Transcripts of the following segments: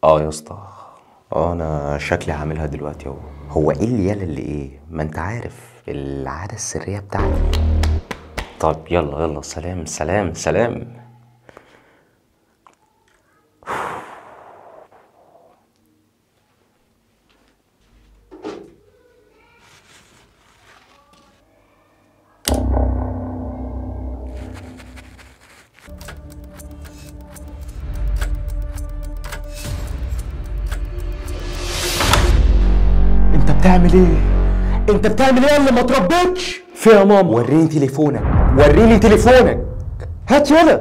اه يا اسطى. اه انا شكلي هعملها دلوقتي اهو. هو ايه اللي يالا اللي ايه؟ ما انت عارف العادة السرية بتاعتي. طب يلا يلا، سلام سلام سلام. انت بتعمل ايه؟ انت بتعمل ايه اللي ما تربيتش؟ في يا ماما؟ وريني تليفونك. وريني تليفونك. هات يلا.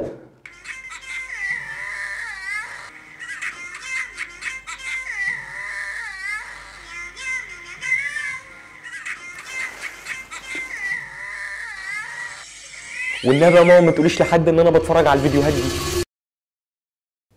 والنبي يا ماما ما تقوليش لحد ان انا بتفرج على الفيديوهات دي.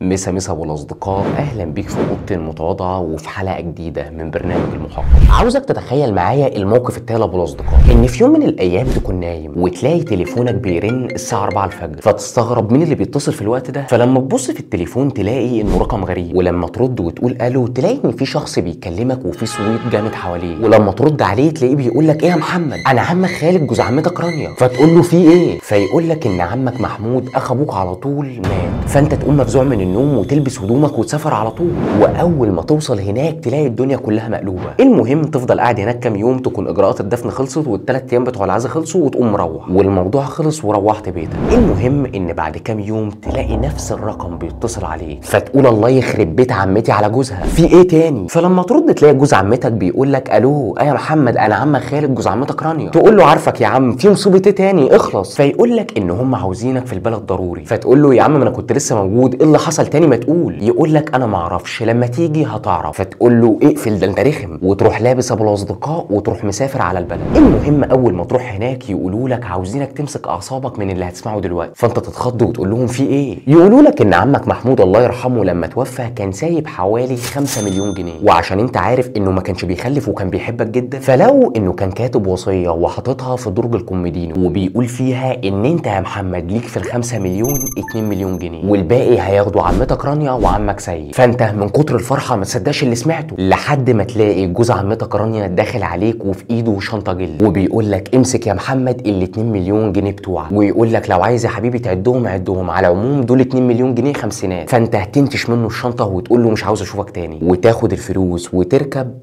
مسا مسا والاصدقاء، اهلا بيك في اوضتي المتواضعه وفي حلقه جديده من برنامج المحقق. عاوزك تتخيل معايا الموقف التالي ابو الاصدقاء، ان في يوم من الايام تكون نايم وتلاقي تليفونك بيرن الساعه 4 الفجر، فتستغرب مين اللي بيتصل في الوقت ده. فلما تبص في التليفون تلاقي انه رقم غريب، ولما ترد وتقول الو تلاقي ان في شخص بيكلمك وفي صويت جامد حواليه، ولما ترد عليه تلاقيه بيقول لك ايه يا محمد، انا عمك خالد جوز عمتك رانيا. فتقول له في ايه؟ فيقول لك ان عمك محمود اخ ابوك على طول مات. فانت تقوم مفزوع من النوم وتلبس هدومك وتسافر على طول، واول ما توصل هناك تلاقي الدنيا كلها مقلوبه. المهم تفضل قاعد هناك كام يوم، تكون اجراءات الدفن خلصت والثلاث ايام بتوع العزا خلصوا، وتقوم مروح والموضوع خلص وروحت بيتك. المهم ان بعد كام يوم تلاقي نفس الرقم بيتصل عليك، فتقول الله يخرب بيت عمتي على جوزها، في ايه تاني؟ فلما ترد تلاقي جوز عمتك بيقول لك الو يا محمد، انا عمك خالد جوز عمتك رانيا. تقول له عارفك يا عم، في مصيبه ايه تاني؟ اخلص. فيقول لك ان هم عاوزينك في البلد ضروري. فتقول له يا عم ما انا كنت لسه موجود، ايه اللي حصل تاني ما تقول؟ يقول لك انا ما اعرفش، لما تيجي هتعرف. فتقول له اقفل ده انت رخم، وتروح لابس ابو الاصدقاء وتروح مسافر على البلد. المهم اول ما تروح هناك يقولوا لك عاوزينك تمسك اعصابك من اللي هتسمعه دلوقتي. فانت تتخض وتقول لهم في ايه؟ يقولوا لك ان عمك محمود الله يرحمه لما توفى كان سايب حوالي 5 مليون جنيه، وعشان انت عارف انه ما كانش بيخلف وكان بيحبك جدا، فلو انه كان كاتب وصيه وحاططها في درج الكوميدينو وبيقول فيها ان انت يا محمد ليك في ال5 مليون 2 مليون جنيه، والباقي هياخدوا عمتك رانيا وعمك سيد. فانت من كتر الفرحه ما تصدقش اللي سمعته، لحد ما تلاقي جوز عمتك رانيا داخل عليك وفي ايده شنطه جلد، وبيقول لك امسك يا محمد ال2 مليون جنيه بتوعك، ويقول لك لو عايز يا حبيبي تعدهم عدهم، على العموم دول 2 مليون جنيه خمسينات. فانت هتنتش منه الشنطه وتقول له مش عاوز اشوفك تاني، وتاخد الفلوس وتركب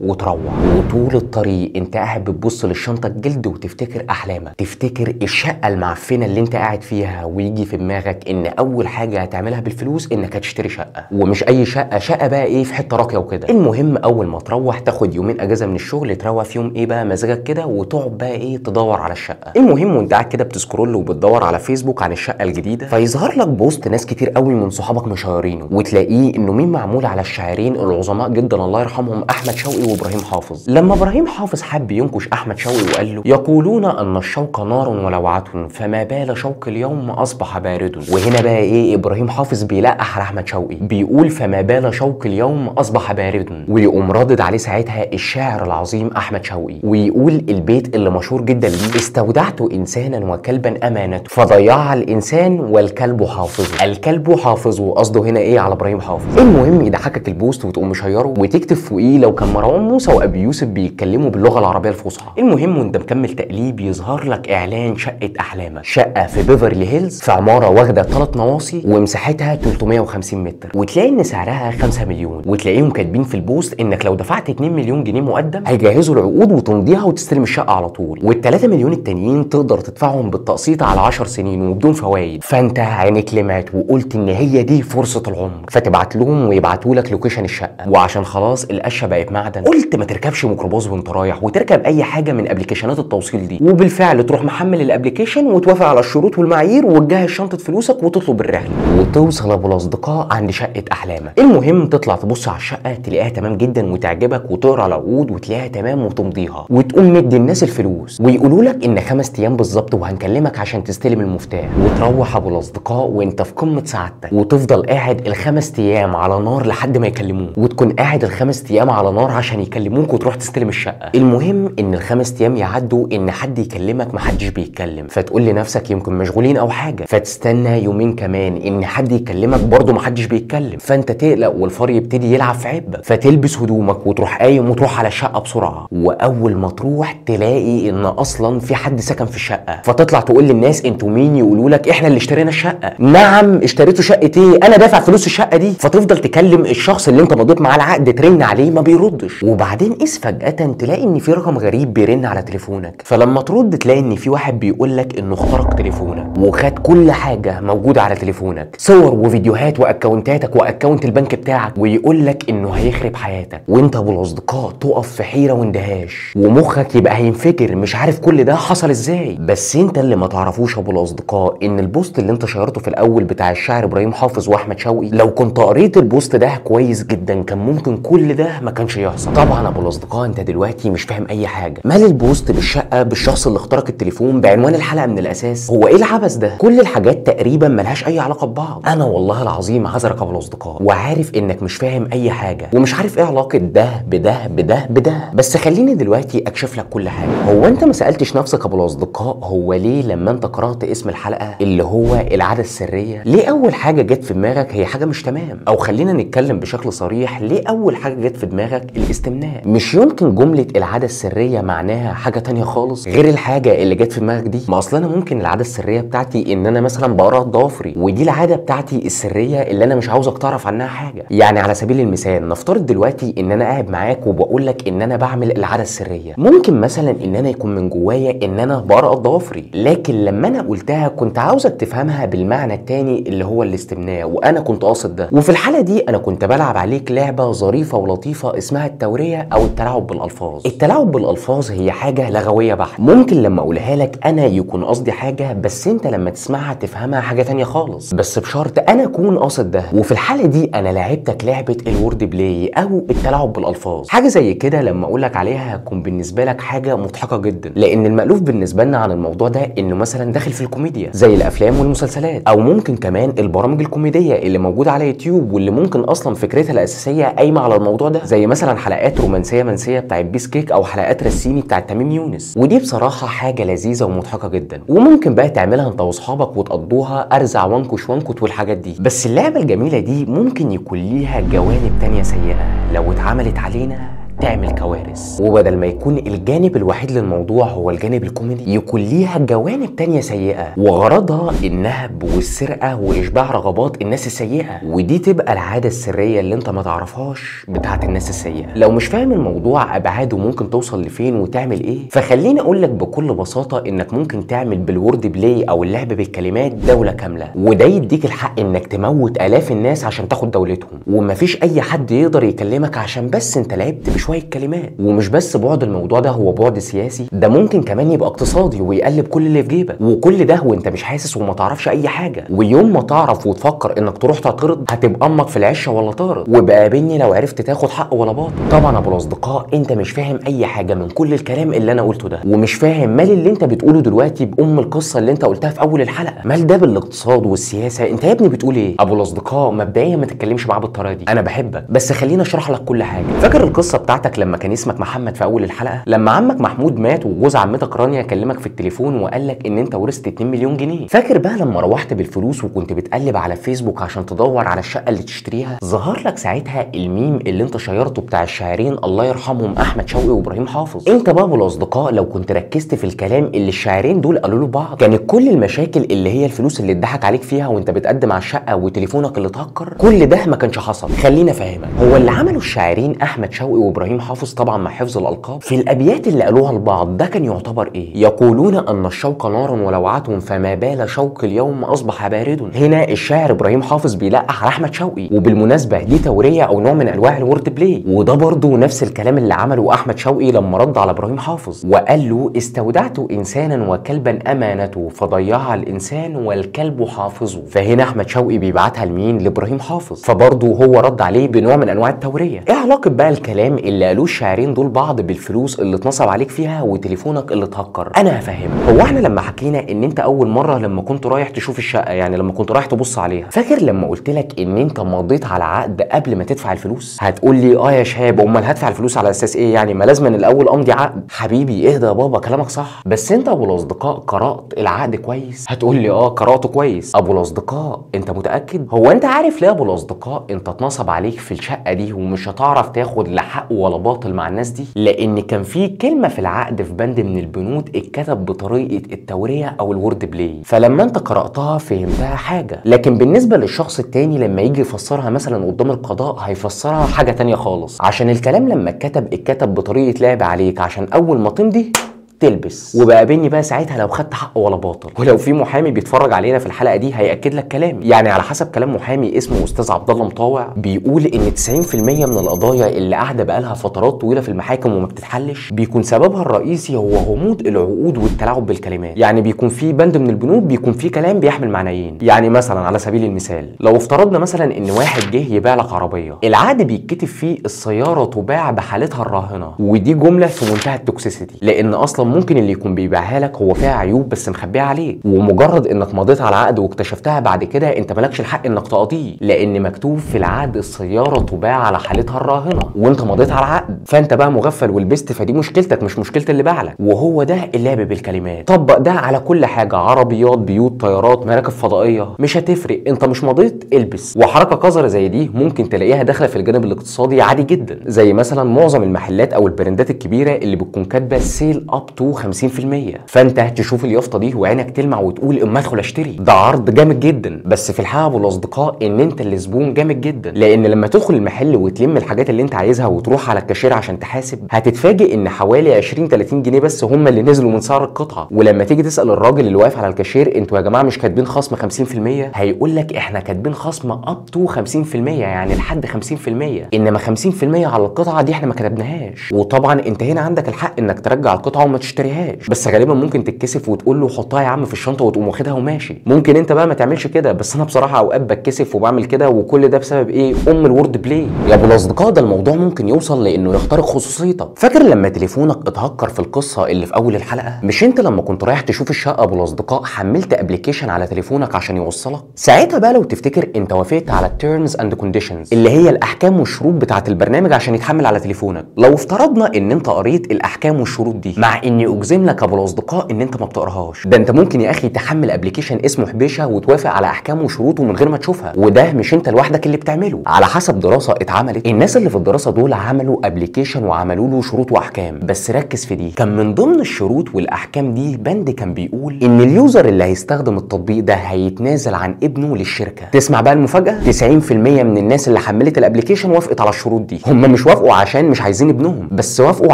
وتروح. وطول الطريق انت قاعد بتبص للشنطه الجلد وتفتكر احلامك، تفتكر الشقه المعفنه اللي انت قاعد فيها، ويجي في دماغك ان اول حاجه هتعملها بالفلوس انك هتشتري شقه، ومش اي شقه، شقه بقى ايه في حته راقيه وكده. المهم اول ما تروح تاخد يومين اجازه من الشغل، تروح فيهم ايه بقى مزاجك كده، وتقعد بقى ايه تدور على الشقه. المهم وانت قاعد كده بتسكرول وبتدور على فيسبوك عن الشقه الجديده، فيظهر لك بوست ناس كتير قوي من صحابك مشيرينه، وتلاقيه انه مين معمول على الشاعرين العظماء جدا الله يرحمهم احمد شوقي وابراهيم حافظ. لما ابراهيم حافظ حب ينكش احمد شوقي وقال له يقولون ان الشوق نار ولوعه، فما بال شوق اليوم اصبح بارد. وهنا بقى ايه ابراهيم حافظ بيلقح على احمد شوقي، بيقول فما بال شوق اليوم اصبح بارد، ويقوم ردد عليه ساعتها الشاعر العظيم احمد شوقي، ويقول البيت اللي مشهور جدا ليه استودعت انسانا وكلبا امانته فضيعها الانسان والكلب حافظه. الكلب حافظه قصده هنا ايه على ابراهيم حافظ. المهم يضحكك البوست وتقوم مشيره وتكتب فوقيه لو كان مروان موسى وابي يوسف بيتكلموا باللغه العربيه الفصحى. المهم وانت مكمل تقليب يظهر لك اعلان شقه احلامك، شقه في بيفرلي هيلز في عماره واخده 3 نواصي ومساحتها 350 متر، وتلاقي ان سعرها 5 مليون، وتلاقيهم كاتبين في البوست انك لو دفعت 2 مليون جنيه مقدم هيجهزوا العقود وتمضيها وتستلم الشقه على طول، وال3 مليون التانيين تقدر تدفعهم بالتقسيط على 10 سنين وبدون فوائد. فانت عينك لمعت وقلت ان هي دي فرصه العمر، فتبعت لهم ويبعتوا لك لوكيشن الشقه، وعشان خلاص القشه بقت معدن قلت ما تركبش ميكروباص وانت رايح، وتركب اي حاجه من ابلكيشنات التوصيل دي، وبالفعل تروح محمل الابلكيشن وتوافق على الشروط والمعايير وتجهز شنطه فلوسك وتطلب الرحله، وتوصل ابو الاصدقاء عند شقه احلامك. المهم تطلع تبص على الشقه تلاقيها تمام جدا وتعجبك، وتقرا العقود وتلاقيها تمام وتمضيها، وتقوم مدي الناس الفلوس، ويقولوا لك ان 5 ايام بالظبط وهنكلمك عشان تستلم المفتاح، وتروح ابو الاصدقاء وانت في قمه سعادتك، وتفضل قاعد ال5 ايام على نار لحد ما يكلموك، وتكون قاعد ال5 ايام على نار عشان عشان يكلموك وتروح تستلم الشقه. المهم ان ال5 ايام يعدوا ان حد يكلمك محدش بيتكلم، فتقول لنفسك يمكن مشغولين او حاجه، فتستنى يومين كمان ان حد يكلمك برضه محدش بيتكلم، فانت تقلق والفار يبتدي يلعب في عبك، فتلبس هدومك وتروح قايم وتروح على الشقه بسرعه، واول ما تروح تلاقي ان اصلا في حد سكن في الشقه، فتطلع تقول للناس انتوا مين؟ يقولوا لك احنا اللي اشترينا الشقه. نعم اشتريتوا شقه ايه؟ انا دافع فلوس الشقه دي. فتفضل تكلم الشخص اللي انت مضيت معاه العقد، ترن عليه ما بيردش، وبعدين قيس فجاه تلاقي ان في رقم غريب بيرن على تليفونك، فلما ترد تلاقي ان في واحد بيقول لك انه اخترق تليفونك وخد كل حاجه موجوده على تليفونك، صور وفيديوهات واكونتاتك واكونت البنك بتاعك، ويقول لك انه هيخرب حياتك. وانت ابو الاصدقاء تقف في حيره واندهاش، ومخك يبقى هينفجر مش عارف كل ده حصل ازاي. بس انت اللي ما تعرفوش ابو الاصدقاء ان البوست اللي انت شيرته في الاول بتاع الشاعر ابراهيم حافظ واحمد شوقي، لو كنت قريت البوست ده كويس جدا كان ممكن كل ده ما كانش يحصل. طبعا ابو الاصدقاء انت دلوقتي مش فاهم اي حاجه، مال البوست بالشقه بالشخص اللي اخترق التليفون بعنوان الحلقه من الاساس؟ هو ايه العبث ده؟ كل الحاجات تقريبا ملهاش اي علاقه ببعض. انا والله العظيم عذرك ابو الاصدقاء، وعارف انك مش فاهم اي حاجه ومش عارف ايه علاقه ده بده بده بده، بس خليني دلوقتي اكشف لك كل حاجه. هو انت ما سالتش نفسك ابو الاصدقاء هو ليه لما انت قرات اسم الحلقه اللي هو العاده السريه، ليه اول حاجه جت في دماغك هي حاجه مش تمام؟ او خلينا نتكلم بشكل صريح، ليه اول حاجه جت في دماغك الاستمناء؟ مش يمكن جمله العاده السريه معناها حاجه تانية خالص غير الحاجه اللي جت في دماغك دي؟ ما اصل انا ممكن العاده السريه بتاعتي ان انا مثلا بقرا ضوافري، ودي العاده بتاعتي السريه اللي انا مش عاوزك تعرف عنها حاجه. يعني على سبيل المثال نفترض دلوقتي ان انا قاعد معاك وبقول لك ان انا بعمل العاده السريه، ممكن مثلا ان انا يكون من جوايا ان انا بقرا ضوافري، لكن لما انا قلتها كنت عاوزك تفهمها بالمعنى التاني اللي هو الاستمناء، وانا كنت قاصد ده. وفي الحاله دي انا كنت بلعب عليك لعبه ظريفه ولطيفه اسمها التوريه او التلاعب بالالفاظ. التلاعب بالالفاظ هي حاجه لغويه بحت، ممكن لما اقولها لك انا يكون قصدي حاجه بس انت لما تسمعها تفهمها حاجه تانية خالص، بس بشرط انا اكون قاصد ده. وفي الحاله دي انا لعبتك لعبه الورد بلاي او التلاعب بالالفاظ. حاجه زي كده لما اقول لك عليها هتكون بالنسبه لك حاجه مضحكه جدا، لان المألوف بالنسبه لنا عن الموضوع ده انه مثلا داخل في الكوميديا زي الافلام والمسلسلات، او ممكن كمان البرامج الكوميديه اللي موجوده على يوتيوب واللي ممكن اصلا فكرتها الاساسيه قايمه على الموضوع ده، زي مثلا حلقات رومانسيه منسيه بتاعت بيس كيك او حلقات رسيني بتاعت تميم يونس. ودي بصراحه حاجه لذيذه ومضحكه جدا، وممكن بقى تعملها انت واصحابك وتقضوها ارزع وانكش وانكت والحاجات دي. بس اللعبه الجميله دي ممكن يكون ليها جوانب تانية سيئه لو اتعملت علينا تعمل كوارث، وبدل ما يكون الجانب الوحيد للموضوع هو الجانب الكوميدي يكون ليها جوانب تانية سيئة، وغرضها النهب والسرقة وإشباع رغبات الناس السيئة، ودي تبقى العادة السرية اللي انت ما تعرفهاش بتاعت الناس السيئة. لو مش فاهم الموضوع أبعاده ممكن توصل لفين وتعمل ايه، فخليني أقول لك بكل بساطة إنك ممكن تعمل بالورد بلاي أو اللعب بالكلمات دولة كاملة، وده يديك الحق إنك تموت آلاف الناس عشان تاخد دولتهم، ومفيش أي حد يقدر يكلمك عشان بس انت لعبت شويه كلمات. ومش بس بعد الموضوع ده هو بعد سياسي، ده ممكن كمان يبقى اقتصادي ويقلب كل اللي في جيبك، وكل ده وانت مش حاسس وما تعرفش اي حاجه. ويوم ما تعرف وتفكر انك تروح تعترض هتبقى امك في العشه ولا طارد، وبقى بيني لو عرفت تاخد حق ولا باطل. طبعا ابو الاصدقاء انت مش فاهم اي حاجه من كل الكلام اللي انا قلته ده، ومش فاهم مال اللي انت بتقوله دلوقتي بام القصه اللي انت قلتها في اول الحلقه، مال ده بالاقتصاد والسياسه. انت يا ابني بتقول ايه؟ ابو الاصدقاء مبدئيا ما تتكلمش معاه بالطريقه دي، انا بحبك بس خليني اشرح لك كل حاجه. فاكر القصه بتاعتك لما كان اسمك محمد في اول الحلقه، لما عمك محمود مات وجوز عمتك رانيا كلمك في التليفون وقال لك ان انت ورثت 2 مليون جنيه؟ فاكر بقى لما روحت بالفلوس وكنت بتقلب على فيسبوك عشان تدور على الشقه اللي تشتريها، ظهر لك ساعتها الميم اللي انت شيرته بتاع الشاعرين الله يرحمهم احمد شوقي وابراهيم حافظ. انت بقى ابو الاصدقاء لو كنت ركزت في الكلام اللي الشاعرين دول قالوا له بعض، كانت كل المشاكل اللي هي الفلوس اللي اتضحك عليك فيها وانت بتقدم على الشقه وتليفونك اللي اتهكر، كل ده ما كانش حصل. خلينا افهمك، هو اللي عمله الشاعرين احمد شوقي وابراهيم حافظ طبعا مع حفظ الالقاب في الابيات اللي قالوها لبعض، ده كان يعتبر ايه؟ يقولون ان الشوق نار ولوعة فما بال شوق اليوم اصبح بارد. هنا الشاعر ابراهيم حافظ بيلقح على احمد شوقي، وبالمناسبه دي توريه او نوع من انواع الورد بلاي، وده برضه نفس الكلام اللي عمله احمد شوقي لما رد على ابراهيم حافظ وقال له استودعت انسانا وكلبا امانته فضيعها الانسان والكلب حافظه. فهنا احمد شوقي بيبعتها لمين؟ لابراهيم حافظ، فبرضه هو رد عليه بنوع من انواع التوريه. ايه علاقه بقى الكلام اللي قالوه الشاعرين دول بعض بالفلوس اللي اتنصب عليك فيها وتليفونك اللي اتهكر. انا هفهمك. هو احنا لما حكينا ان انت اول مره لما كنت رايح تشوف الشقه، يعني لما كنت رايح تبص عليها، فاكر لما قلت لك ان انت مضيت على عقد قبل ما تدفع الفلوس؟ هتقول لي اه يا شهاب، امال هدفع الفلوس على اساس ايه يعني؟ ما لازم من الاول امضي عقد. حبيبي اهدى يا بابا، كلامك صح، بس انت ابو الاصدقاء قرات العقد كويس؟ هتقول لي اه قراته كويس. ابو الاصدقاء انت متاكد؟ هو انت عارف ليه ابو الاصدقاء انت اتنصب عليك في الشقه دي ومش هتعرف تاخد لا حق ولا باطل مع الناس دي؟ لان كان في كلمه في العقد في بند من البنود اتكتب بطريقه التوريه او الورد بلاي، فلما انت قراتها فهمتها حاجه، لكن بالنسبه للشخص التاني لما يجي يفسرها مثلا قدام القضاء هيفسرها حاجه تانيه خالص، عشان الكلام لما اتكتب بطريقه لعب عليك عشان اول ما تمضي تلبس. وبقابلني بقى ساعتها لو خدت حق ولا باطل. ولو في محامي بيتفرج علينا في الحلقه دي هياكد لك كلامي، يعني على حسب كلام محامي اسمه استاذ عبد الله مطاوع بيقول ان 90% من القضايا اللي قاعده بقالها فترات طويله في المحاكم وما بتتحلش بيكون سببها الرئيسي هو غموض العقود والتلاعب بالكلمات. يعني بيكون في بند من البنود بيكون فيه كلام بيحمل معنيين. يعني مثلا على سبيل المثال لو افترضنا مثلا ان واحد جه يبيع لك عربيه، العقد بيتكتب فيه السياره تباع بحالتها الراهنه، ودي جمله في منتهى التوكسيسيتي، لان اصلا ممكن اللي يكون بيبيعها لك هو فيها عيوب بس مخبيها عليك، ومجرد انك مضيت على العقد واكتشفتها بعد كده انت مالكش الحق انك تقاضيه، لان مكتوب في العقد السياره تباع على حالتها الراهنه وانت مضيت على العقد، فانت بقى مغفل ولبست، فدي مشكلتك مش مشكله اللي باع لك. وهو ده اللعب بالكلمات. طبق ده على كل حاجه، عربيات، بيوت، طيارات، مراكب فضائيه، مش هتفرق، انت مش مضيت البس. وحركه قذره زي دي ممكن تلاقيها داخله في الجانب الاقتصادي عادي جدا، زي مثلا معظم المحلات او البراندات الكبيره اللي بتكون كاتبه سيل اب تو 50%، فانت تشوف اليافطه دي وعينك تلمع وتقول اما ادخل اشتري، ده عرض جامد جدا. بس في الحقيقه ابو الاصدقاء ان انت اللي زبون جامد جدا، لان لما تدخل المحل وتلم الحاجات اللي انت عايزها وتروح على الكاشير عشان تحاسب هتتفاجئ ان حوالي 20 30 جنيه بس هم اللي نزلوا من سعر القطعه. ولما تيجي تسال الراجل اللي واقف على الكاشير انتوا يا جماعه مش كاتبين خصم 50%؟ هيقول لك احنا كاتبين خصم اب تو 50%، يعني لحد 50%، انما 50% على القطعه دي احنا ما كتبناهاش. وطبعا انت هنا عندك الحق انك ترجع القطعه وما تشتريهاش، بس غالبا ممكن تتكسف وتقول له حطها يا عم في الشنطه وتقوم واخدها وماشي. ممكن انت بقى ما تعملش كده، بس انا بصراحه اوقات بتكسف وبعمل كده، وكل ده بسبب ايه؟ الورد بلاي. يا ابو الاصدقاء ده الموضوع ممكن يوصل لانه يخترق خصوصيتك. فاكر لما تليفونك اتهكر في القصه اللي في اول الحلقه؟ مش انت لما كنت رايح تشوف الشقه ابو الاصدقاء حملت ابلكيشن على تليفونك عشان يوصلك؟ ساعتها بقى لو تفتكر انت وافقت على التيرمز اند كونديشنز اللي هي الاحكام والشروط بتاعه البرنامج عشان يتحمل على تليفونك. لو افترضنا ان انت قريت الاحكام والشروط دي، مع اني اجزم لك ابو الاصدقاء ان انت ما بتقراهاش، ده انت ممكن يا اخي تحمل ابلكيشن اسمه حبيشه وتوافق على احكامه وشروطه من غير ما تشوفها، وده مش انت لوحدك اللي بتعمله. على حسب دراسه اتعملت، الناس اللي في الدراسه دول عملوا ابلكيشن وعملوا له شروط واحكام. بس ركز في دي، كان من ضمن الشروط والاحكام دي بند كان بيقول ان اليوزر اللي هيستخدم التطبيق ده هيتنازل عن ابنه للشركه. تسمع بقى المفاجاه، 90% من الناس اللي حملت الابلكيشن وافقت على الشروط دي. هم مش وافقوا عشان مش عايزين ابنهم، بس وافقوا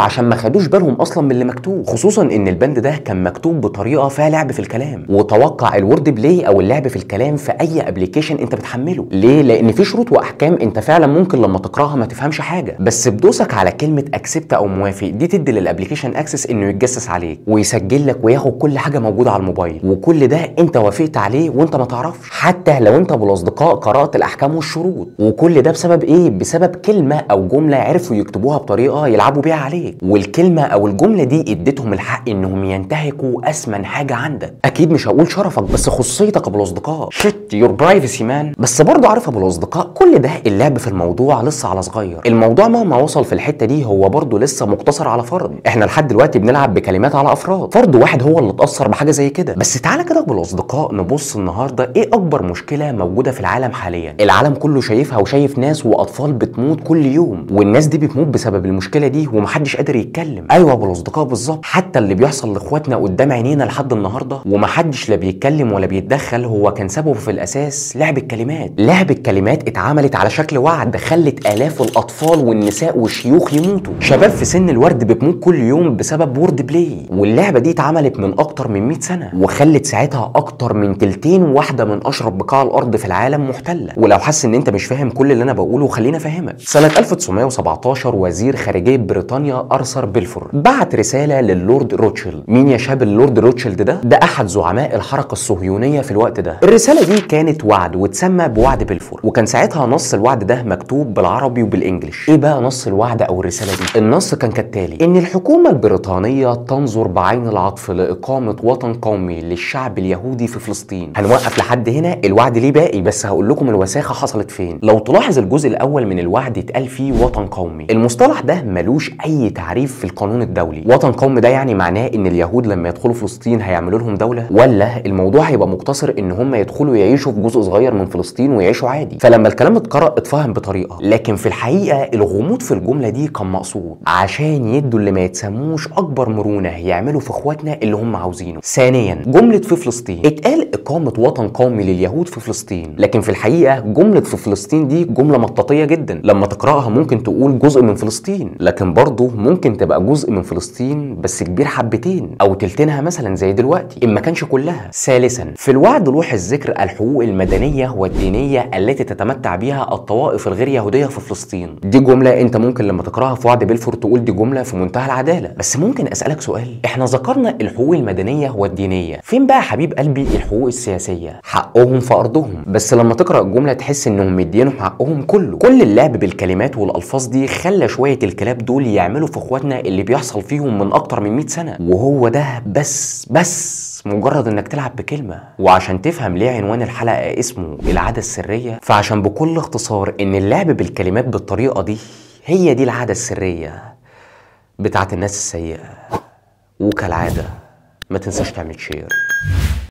عشان ما خدوش بالهم اصلا من اللي مكتوب، خصوصا ان البند ده كان مكتوب بطريقه فيها لعب في الكلام. وتوقع الورد بلاي او اللعب في الكلام في اي ابلكيشن انت بتحمله. ليه؟ لان في شروط واحكام انت فعلا ممكن لما تقراها ما تفهمش حاجه، بس بدوسك على كلمه اكسبت او موافق دي تدي للابلكيشن اكسس انه يتجسس عليك ويسجل لك وياخد كل حاجه موجوده على الموبايل، وكل ده انت وافقت عليه وانت ما تعرفش، حتى لو انت ابو الاصدقاء قرات الاحكام والشروط. وكل ده بسبب ايه؟ بسبب كلمه او جمله عرفوا يكتبوها بطريقه يلعبوا بيها عليك، والكلمه او الجمله دي اديتهم الحق انهم ينتهكوا اسمن حاجه عندك. اكيد مش هقول شرفك بس خصوصيتك ابو الاصدقاء، شت يور برايفسي مان. بس برضه عارف ابو الاصدقاء كل ده اللعب في الموضوع لسه على صغير. الموضوع مهما وصل في الحته دي هو برضه لسه مقتصر على فرد. احنا لحد دلوقتي بنلعب بكلمات على افراد، فرد واحد هو اللي اتاثر بحاجه زي كده. بس تعالى كده ابو الاصدقاء نبص النهارده ايه اكبر مشكله موجوده في العالم حاليا. العالم كله شايفها وشايف ناس واطفال بتموت كل يوم، والناس دي بتموت بسبب المشكله دي ومحدش قادر يتكلم. ايوه ابو الاصدقاء بالظبط، حتى اللي بيحصل لاخواتنا قدام عينينا لحد النهارده ومحدش لا بيتكلم ولا بيتدخل هو كان سببه في الاساس لعب الكلمات. لعب الكلمات اتعملت على شكل وعد خلت الاف الاطفال والنساء والشيوخ يموتوا، شباب في سن الورد بتموت كل يوم بسبب وورد بلاي. واللعبه دي اتعملت من اكتر من 100 سنه وخلت ساعتها اكتر من تلتين واحده من اشرف بقاع الارض في العالم محتله. ولو حاسس ان انت مش فاهم كل اللي انا بقوله خليني افهمك. سنه 1917 وزير خارجيه بريطانيا ارثر بلفور بعت رساله اللورد روتشيلد. مين يا شاب اللورد روتشيلد ده؟ ده احد زعماء الحركه الصهيونيه في الوقت ده. الرساله دي كانت وعد وتسمى بوعد بلفور، وكان ساعتها نص الوعد ده مكتوب بالعربي وبالانجلش. ايه بقى نص الوعد او الرساله دي؟ النص كان كالتالي: ان الحكومه البريطانيه تنظر بعين العطف لاقامه وطن قومي للشعب اليهودي في فلسطين. هنوقف لحد هنا، الوعد ليه باقي بس هقول لكم الوساخه حصلت فين. لو تلاحظ الجزء الاول من الوعد اتقال فيه وطن قومي. المصطلح ده ملوش اي تعريف في القانون الدولي. وطن قومي ده يعني معناه ان اليهود لما يدخلوا فلسطين هيعملوا لهم دوله، ولا الموضوع هيبقى مقتصر ان هم يدخلوا يعيشوا في جزء صغير من فلسطين ويعيشوا عادي. فلما الكلام اتقرأ اتفهم بطريقه، لكن في الحقيقه الغموض في الجمله دي كان مقصود عشان يدوا اللي ما يتسموش اكبر مرونه يعملوا في اخواتنا اللي هم عاوزينه. ثانيا، جمله في فلسطين اتقال اقامه وطن قومي لليهود في فلسطين، لكن في الحقيقه جمله في فلسطين دي جمله مطاطيه جدا. لما تقراها ممكن تقول جزء من فلسطين، لكن برضه ممكن تبقى جزء من فلسطين بس كبير حبتين او تلتينها مثلا زي دلوقتي ان ما كانش كلها. ثالثا، في الوعد لوح الذكر الحقوق المدنيه والدينيه التي تتمتع بها الطوائف الغير يهوديه في فلسطين. دي جمله انت ممكن لما تقراها في وعد بلفور تقول دي جمله في منتهى العداله، بس ممكن اسالك سؤال: احنا ذكرنا الحقوق المدنيه والدينيه، فين بقى حبيب قلبي الحقوق السياسيه؟ حقهم في ارضهم، بس لما تقرا الجمله تحس انهم مدينهم حقهم كله. كل اللعب بالكلمات والالفاظ دي خلى شويه الكلاب دول يعملوا في اخواتنا اللي بيحصل فيهم من اكتر من 100 سنه، وهو ده بس مجرد انك تلعب بكلمه. وعشان تفهم ليه عنوان الحلقه اسمه العاده السريه، فعشان بكل اختصار ان اللعب بالكلمات بالطريقه دي هي دي العاده السريه بتاعت الناس السيئه. وكالعاده ما تنساش تعمل شير.